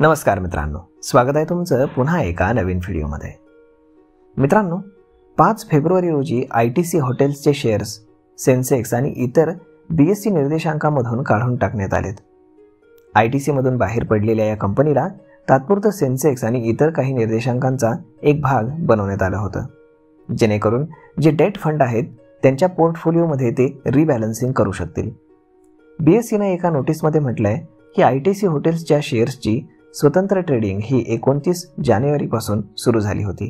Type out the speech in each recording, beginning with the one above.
नमस्कार मित्रांनो, स्वागत आहे तुमचं पुन्हा एका नवीन व्हिडिओमध्ये। मित्रांनो, 5 फेब्रुवारी रोजी ITC हॉटेल्सचे शेअर्स सेन्सेक्स आणि इतर BSE निर्देशांकामधून काढून टाकण्यात आलेत। ITC मधून बाहेर पडलेल्या या कंपनीला तात्पुरतं सेन्सेक्स आणि इतर काही निर्देशांकांचा एक भाग बनवण्यात आलं होतं, जेणेकरून जे डेट फंड आहेत त्यांच्या पोर्टफोलिओमध्ये ते रिबॅलन्सिंग करू शकतील। BSEने एका नोटीसमध्ये म्हटलंय की ITC हॉटेल्सच्या शेअर्सची स्वतंत्र ट्रेडिंग ही 29 जानेवारीपासून सुरू झाली होती।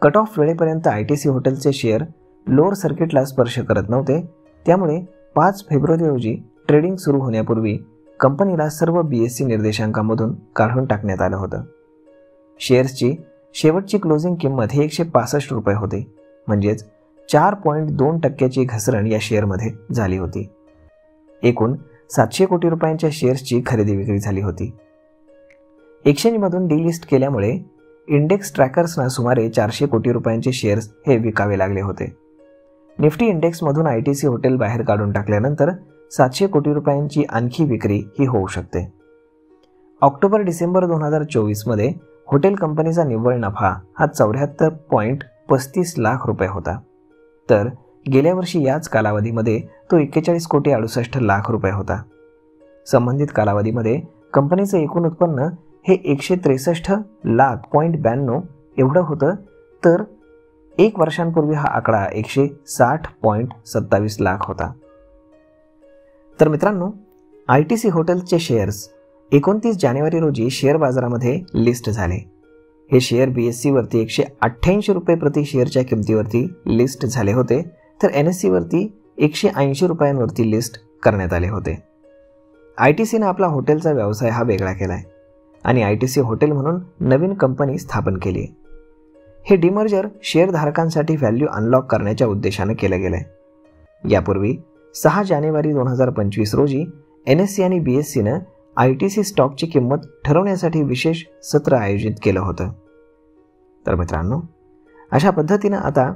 कट ऑफ वेळेपर्यंत ITC हॉटेलचे शेअर लोअर सर्किटला स्पर्श करत नव्हते, त्यामुळे 5 फेब्रुवारी रोजी ट्रेडिंग सुरू होण्यापूर्वी कंपनीला सर्व BSE निर्देशांकामधून काढून टाकण्यात आलं होतं। शेअर्सची शेवटची क्लोजिंग किंमत ही 165 रुपये होती, म्हणजेच 4.2% घसरण या शेअरमध्ये झाली होती। एकूण 700 कोटी रुपयांच्या शेअर्सची खरेदी विक्री झाली होती। एक्सचेंजमधून डिलिस्ट केल्यामुळे इंडेक्स ट्रॅकर्सना सुमारे 400 कोटी रुपयांचे शेअर्स हे विकावे लागले होते। निफ्टी इंडेक्समधून ITC हॉटेल बाहेर काढून टाकल्यानंतर 700 कोटी रुपयांची आणखी विक्री ही होऊ शकते। ऑक्टोबर-डिसेंबर 2024 मध्ये हॉटेल कंपनीचा निव्वळ नफा हा 74.35 लाख रुपये होता, तर गेल्या वर्षी याच कालावधीमध्ये तो 41.68 लाख रुपये होता। संबंधित कालावधीमध्ये कंपनीचं एकूण उत्पन्न हे 163.92 एवढं होतं, तर 1 वर्षांपूर्वी हा आकडा 160.27 लाख होता। तर मित्रांनो, ITC हॉटेल्सचे शेअर्स 29 जानेवारी रोजी शेअर बाजारामध्ये लिस्ट झाले। हे शेअर BSE वरती 188 रुपये प्रति शेअरच्या किमतीवरती लिस्ट झाले होते, तर NSE वरती 180 रुपयांवरती लिस्ट करण्यात आले होते। ITCने आपला हॉटेलचा व्यवसाय हा वेगळा केलाय आणि ITC हॉटेल म्हणून नवीन कंपनी स्थापन केली आहे। हे डिमर्जर शेअरधारकांसाठी व्हॅल्यू अनलॉक करण्याच्या उद्देशाने केले गेले। यापूर्वी 6 जानेवारी 2025 रोजी NSE आणि BSEनं ITC स्टॉकची किंमत ठरवण्यासाठी विशेष सत्र आयोजित केलं होतं। तर मित्रांनो, अशा पद्धतीनं आता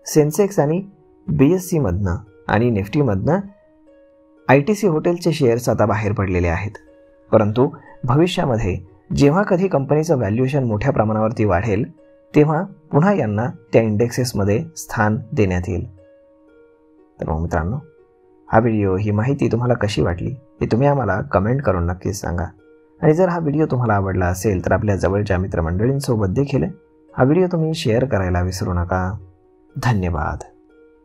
सेन्सेक्स आणि BSE मधनं आणि निफ्टीमधनं ITC हॉटेलचे शेअर्स आता बाहेर पडलेले आहेत, परंतु भविष्यामध्ये जेव्हा कधी कंपनीचं व्हॅल्युएशन मोठ्या प्रमाणावरती वाढेल, तेव्हा पुन्हा यांना त्या इंडेक्सेसमध्ये स्थान देण्यात येईल। तर मग मित्रांनो, हा व्हिडिओ, ही माहिती तुम्हाला कशी वाटली हे तुम्ही आम्हाला कमेंट करून नक्कीच सांगा। आणि जर हा व्हिडिओ तुम्हाला आवडला असेल तर आपल्या जवळच्या मित्रमंडळींसोबत देखील हा व्हिडिओ तुम्ही शेअर करायला विसरू नका। धन्यवाद।